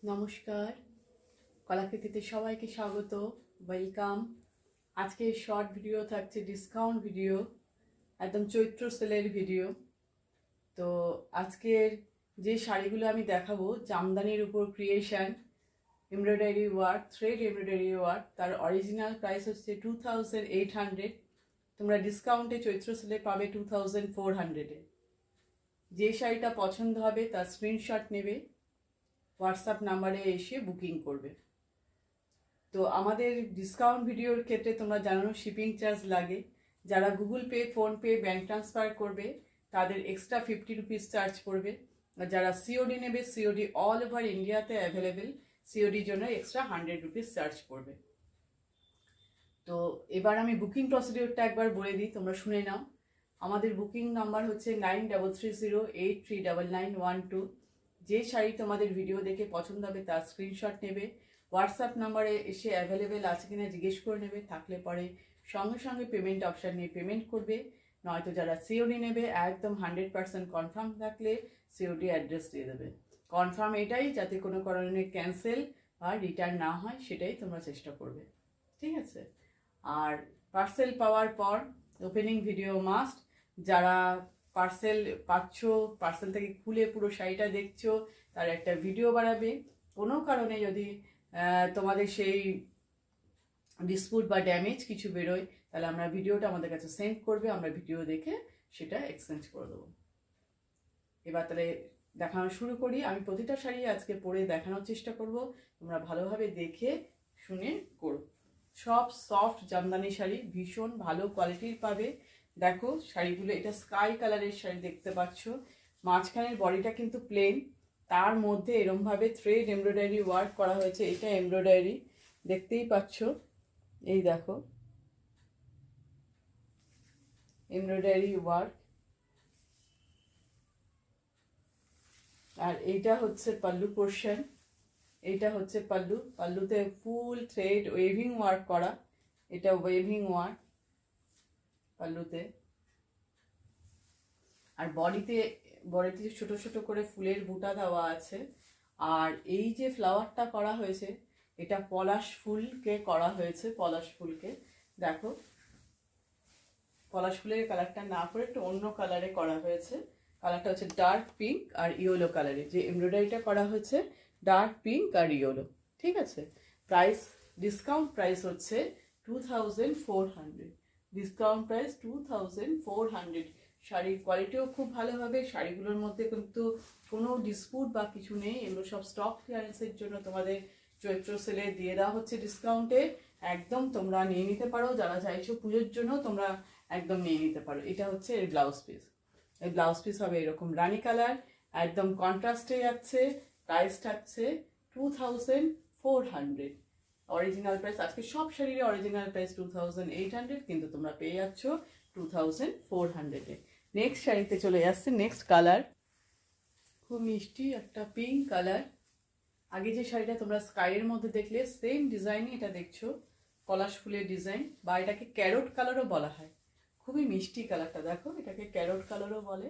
নমস্কার, কলাকৃতিতে সবাইকে স্বাগত, ওয়েলকাম। আজকে শর্ট ভিডিও থাকছে, ডিসকাউন্ট ভিডিও, একদম চৈত্র সেলের ভিডিও। তো আজকের যে শাড়িগুলো আমি দেখাবো, জামদানির উপর creation, embroidery work, thread embroidery work, তার অরিজিনাল প্রাইস হচ্ছে 2800। তোমরা ডিসকাউন্টে চৈত্র সেলে পাবে 2400-এ। যে শাড়িটা পছন্দ হবে তার স্ক্রিনশট নেবে, হোয়াটসঅ্যাপ নাম্বারে এসে বুকিং করবে। তো আমাদের ডিসকাউন্ট ভিডিওর ক্ষেত্রে তোমরা জানো শিপিং চার্জ লাগে। যারা Google pay, PhonePe, bank transfer করবে তাদের এক্সট্রা 50 রুপিস চার্জ পড়বে। আর যারা সিওডি নেবে, সিওডি অল ওভার ইন্ডিয়াতে অ্যাভেলেবেল, সিওডির জন্য এক্সট্রা 100 রুপিস চার্জ পড়বে। তো এবার আমি বুকিং প্রসিডিওরটা একবার বলে দিই, তোমরা শুনে নাও। আমাদের বুকিং নাম্বার হচ্ছে 9330839912। যে শাড়ি তোমাদের ভিডিও দেখে পছন্দ হবে তার স্ক্রিনশট নেবে, হোয়াটসঅ্যাপ নাম্বারে এসে অ্যাভেলেবেল আছে কিনা জিজ্ঞেস করে নেবে, থাকলে পরে সঙ্গে সঙ্গে পেমেন্ট অপশান নিয়ে পেমেন্ট করবে। নয়তো যারা সিওডি নেবে একদম 100% কনফার্ম থাকলে সিওডি অ্যাড্রেস দিয়ে দেবে। কনফার্ম এটাই, যাতে কোনো কারণে ক্যান্সেল বা রিটার্ন না হয়, সেটাই তোমরা চেষ্টা করবে, ঠিক আছে? আর পার্সেল পাওয়ার পর ওপেনিং ভিডিও মাস্ট। যারা পার্সেল পাচ্ছ, পার্সেল থেকে খুলে পুরো শাড়িটা দেখছো, তার একটা ভিডিও বানাবে। কোনো কারণে যদি তোমাদের সেই ডিসপুট বা ড্যামেজ কিছু বেরোয়, তাহলে আমরা ভিডিওটা আমাদের কাছে সেন্ড করবে, আমরা ভিডিও দেখে সেটা এক্সচেঞ্জ করে দেবো। এবার তাহলে দেখানো শুরু করি। আমি প্রতিটা শাড়ি আজকে পরে দেখানোর চেষ্টা করব, তোমরা ভালোভাবে দেখে শুনে করো। সব সফট জামদানি শাড়ি, ভীষণ ভালো কোয়ালিটির পাবে। দেখো শাড়িগুলো, এটা স্কাই কালারের শাড়ি দেখতে পাচ্ছ, মাঝখানের বডিটা কিন্তু প্লেন, তার মধ্যে এরমভাবে থ্রেড এমব্রয়ডারি ওয়ার্ক করা হয়েছে। এটা এমব্রয়ডারি দেখতেই পাচ্ছ, এই দেখো এমব্রয়ডারি ওয়ার্ক। আর এইটা হচ্ছে পাল্লু পোর্শন, এইটা হচ্ছে পাল্লু। পাল্লুতে ফুল থ্রেড ওয়েভিং ওয়ার্ক করা, এটা ওয়েভিং ওয়ার্ক পাল্লুতে। আর বডিতে ছোট ছোট করে ফুলের বুটা দেওয়া আছে। আর এই যে ফ্লাওয়ারটা করা হয়েছে, এটা পলাশ ফুলকে করা হয়েছে, পলাশ ফুলকে। দেখো পলাশ ফুলের কালারটা না করে একটু অন্য কালারে করা হয়েছে। কালারটা হচ্ছে ডার্ক পিঙ্ক আর ইয়েলো কালারে। যে এমব্রয়ডারিটা করা হয়েছে ডার্ক পিঙ্ক আর ইয়েলো, ঠিক আছে? প্রাইস, ডিসকাউন্ট প্রাইস হচ্ছে 2400। Discount price 2400। শাড়ির কোয়ালিটিও খুব ভালো হবে। শাড়িগুলোর মধ্যে কিন্তু কোনো ডিসপুট বা কিছু নেই। এগুলো সব স্টক ক্লিয়ারেন্সের জন্য তোমাদের চৈত্র সেলে দিয়ে দেওয়া হচ্ছে ডিসকাউন্টে। একদম তোমরা নিয়ে নিতে পারো, যারা চাইছো পুজোর জন্য তোমরা একদম নিয়ে নিতে পারো। এটা হচ্ছে এর ব্লাউজ পিস। এই ব্লাউজ পিস হবে এরকম রানি কালার, একদম কন্ট্রাস্টে যাচ্ছে। প্রাইস থাকছে 2400। অরিজিনাল প্রাইস, আজকে সব শাড়ির অরিজিনাল প্রাইস 2800, কিন্তু তোমরা পেয়ে যাচ্ছ 2400-এ। নেক্সট শাড়িতে চলে যাচ্ছে। নেক্সট কালার খুব মিষ্টি একটা পিঙ্ক কালার। আগে যে শাড়িটা তোমরা স্কাইয়ের মধ্যে দেখলে, সেম ডিজাইনই এটা দেখছো, পলাশ ফুলের ডিজাইন, বা এটাকে ক্যারট কালারও বলা হয়। খুবই মিষ্টি কালারটা, দেখো এটাকে ক্যারট কালারও বলে।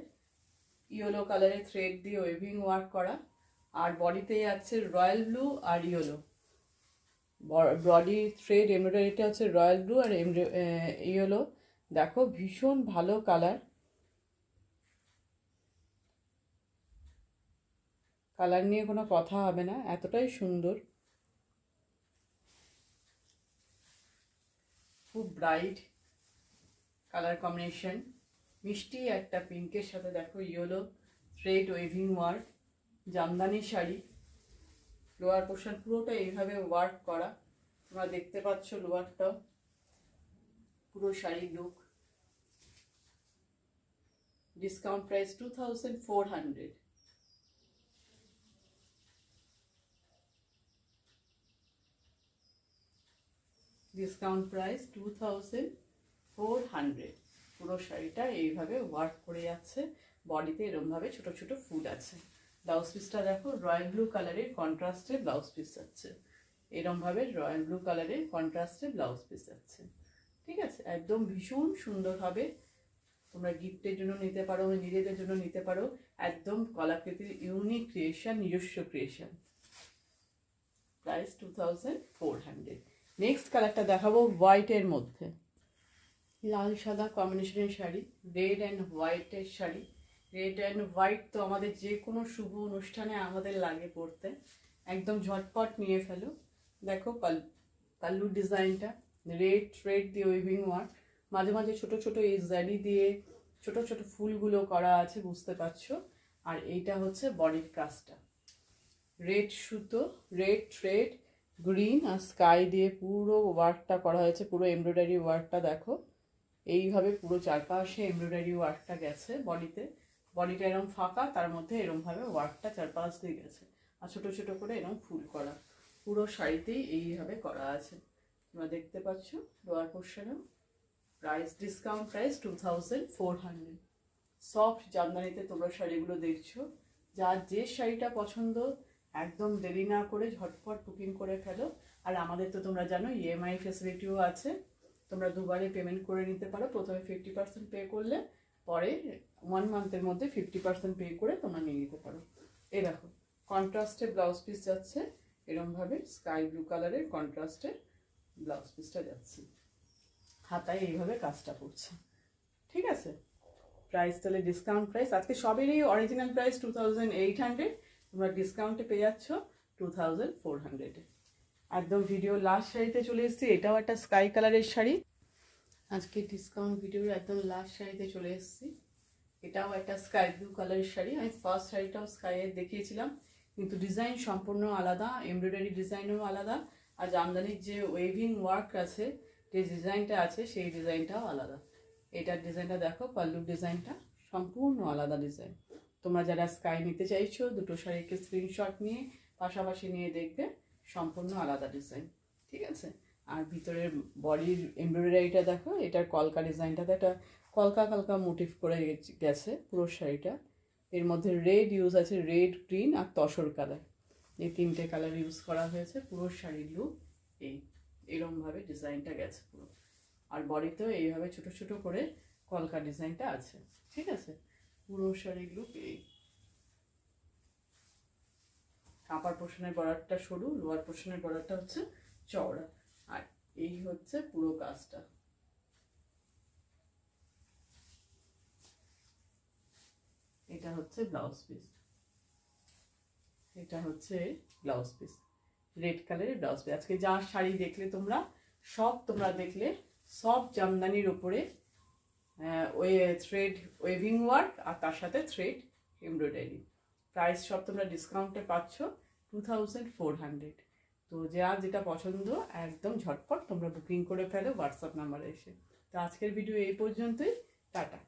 ইয়েলো কালারের থ্রেড দিয়ে ওয়েভিং ওয়ার্ক করা। আর বডিতে আছে রয়্যাল ব্লু আর ইয়েলো। বডি থ্রেড এমব্রয়ডারিটা হচ্ছে রয়্যাল ব্লু আর ইয়েলো। দেখো ভীষণ ভালো কালার, কালার নিয়ে কোনো কথা হবে না, এতটাই সুন্দর, খুব ব্রাইট কালার কম্বিনেশন। মিষ্টি একটা পিঙ্কের সাথে দেখো yellow thread waving work, Jamdani sari. Lower portion পুরোটা এইভাবে ওয়ার্ক করা, তোমরা দেখতে পাচ্ছ লোয়ারটাও। পুরো শাড়ির look. Discount price 2400। Discount price 2400। পুরো শাড়িটা এইভাবে ওয়ার্ক করে যাচ্ছে, বডিতে এরমভাবে ছোট ছোট ফুল আছে। ব্লাউজ পিসটা দেখো রয়্যাল ব্লু কালারের কন্ট্রাস্টে ব্লাউজ পিস যাচ্ছে, এরমভাবে রয়্যাল ব্লু কালারের কন্ট্রাস্টে ব্লাউজ পিস যাচ্ছে, ঠিক আছে? একদম ভীষণ সুন্দর হবে। তোমরা গিফটের জন্য নিতে পারো, নিজেদের জন্য নিতে পারো। একদম কলাকৃতির ইউনিক ক্রিয়েশন, নিজস্ব ক্রিয়েশন। প্রাইস 2400। নেক্সট কালারটা দেখাবো হোয়াইটের মধ্যে, লাল সাদা কম্বিনেশনের শাড়ি, রেড অ্যান্ড হোয়াইটের শাড়ি। রেড অ্যান্ড হোয়াইট তো আমাদের যে কোনো শুভ অনুষ্ঠানে আমাদের লাগে পরতে, একদম ঝটপট নিয়ে ফেলো। দেখো পাল্লু ডিজাইনটা রেড থ্রেড দিয়ে উইভিং ওয়ার্ক, মাঝে মাঝে ছোট ছোট এই জারি দিয়ে ছোট ছোট ফুলগুলো করা আছে, বুঝতে পারছো। আর এইটা হচ্ছে বডির কাজটা, রেড সুতো, রেড থ্রেড, গ্রিন আর স্কাই দিয়ে পুরো ওয়ার্কটা করা হয়েছে, পুরো এমব্রয়ডারি ওয়ার্কটা দেখো। এইভাবে পুরো চারপাশে এমব্রয়ডারি ওয়ার্কটা গেছে বডিতে, বডিটা এরকম ফাঁকা, তার মধ্যে এরকমভাবে ওয়ার্কটা চারপাশ দিয়ে গেছে, আর ছোটো ছোটো করে এরকম ফুল করা পুরো শাড়িতেই এইভাবে করা আছে, তোমরা দেখতে পাচ্ছ। লোয়ার পোর্শনেও প্রাইস, ডিসকাউন্ট প্রাইস 2400। সফট জামদানিতে তোমরা শাড়িগুলো দেখছো, যার যে শাড়িটা পছন্দ একদম দেরি না করে ঝটপট বুকিং করে ফেলো। আর আমাদের তো তোমরা জানো ইএমআই ফেসিলিটিও আছে, তোমরা দুবারে পেমেন্ট করে নিতে পারো। প্রথমে 50% পে করলে পরে 1 মান্থের মধ্যে 50% পে করে তোমরা নিয়ে নিতে পারো। এই দেখো কন্ট্রাস্টে ব্লাউজ পিস যাচ্ছে, এরমভাবে স্কাই ব্লু কালারের কন্ট্রাস্টে ব্লাউজ পিসটা যাচ্ছে, হাতায় এইভাবে কাজটা পড়ছে, ঠিক আছে। প্রাইস তাহলে ডিসকাউন্ট প্রাইস, আজকে সবেরই অরিজিনাল প্রাইস 2800, তোমরা ডিসকাউন্টে পেয়ে যাচ্ছ 2400। একদম ভিডিও লাস্ট শাড়িতে চলে এসেছি, এটাও একটা স্কাই কালারের শাড়ি। আজকে ডিসকাউন্ট ভিডিওর একদম লাস্ট শাড়িতে চলে এসেছি, এটাও একটা স্কাই ব্লু কালারের শাড়ি। আমি ফার্স্ট শাড়িটাও স্কাইয়ের দেখিয়েছিলাম, কিন্তু ডিজাইন সম্পূর্ণ আলাদা, এমব্রয়ডারি ডিজাইনও আলাদা, আর জামদানির যে ওয়েভিং ওয়ার্ক আছে, যে ডিজাইনটা আছে সেই ডিজাইনটাও আলাদা। এটার ডিজাইনটা দেখো, পাল্লুর ডিজাইনটা সম্পূর্ণ আলাদা ডিজাইন। তোমরা যারা স্কাই নিতে চাইছো দুটো শাড়িকে স্ক্রিনশট নিয়ে পাশাপাশি নিয়ে দেখবে, সম্পূর্ণ আলাদা ডিজাইন, ঠিক আছে। আর ভিতরের বডির এমব্রয়ডারিটা দেখো, এটার কলকা ডিজাইনটাতে একটা কলকা কলকা মোটিভ করে গেছে পুরো শাড়িটা। এর মধ্যে রেড ইউজ আছে, রেড, গ্রিন আর তসর কালার, এই তিনটে কালার ইউজ করা হয়েছে। পুরো শাড়ির লুক এরমভাবে ডিজাইনটা গেছে পুরো, আর বডিতেও এইভাবে ছোট ছোট করে কলকা ডিজাইনটা আছে, ঠিক আছে। পুরো শাড়ির লুক এই, আপার পোর্শনের বর্ডারটা সরু, লোয়ার পোর্শনের বর্ডারটা হচ্ছে চওড়া, আর এই হচ্ছে পুরো কাজটা। এটা হচ্ছে ব্লাউজ পিস, এটা হচ্ছে ব্লাউজ পিস, রেড কালারের ব্লাউজ পিস। আজকে যা শাড়ি দেখলে তোমরা, সব তোমরা দেখলে সব জামদানির উপরে ওই থ্রেড ওয়েভিং ওয়ার্ক আর তার সাথে থ্রেড এমব্রয়ডারি। প্রাইস সব তোমরা ডিসকাউন্টে পাচ্ছ 2400। তো যার যেটা পছন্দ একদম ঝটপট তোমরা বুকিং করে ফেলো হোয়াটসঅ্যাপ নাম্বারে এসে। তো আজকের ভিডিও এই পর্যন্তই, টাটা।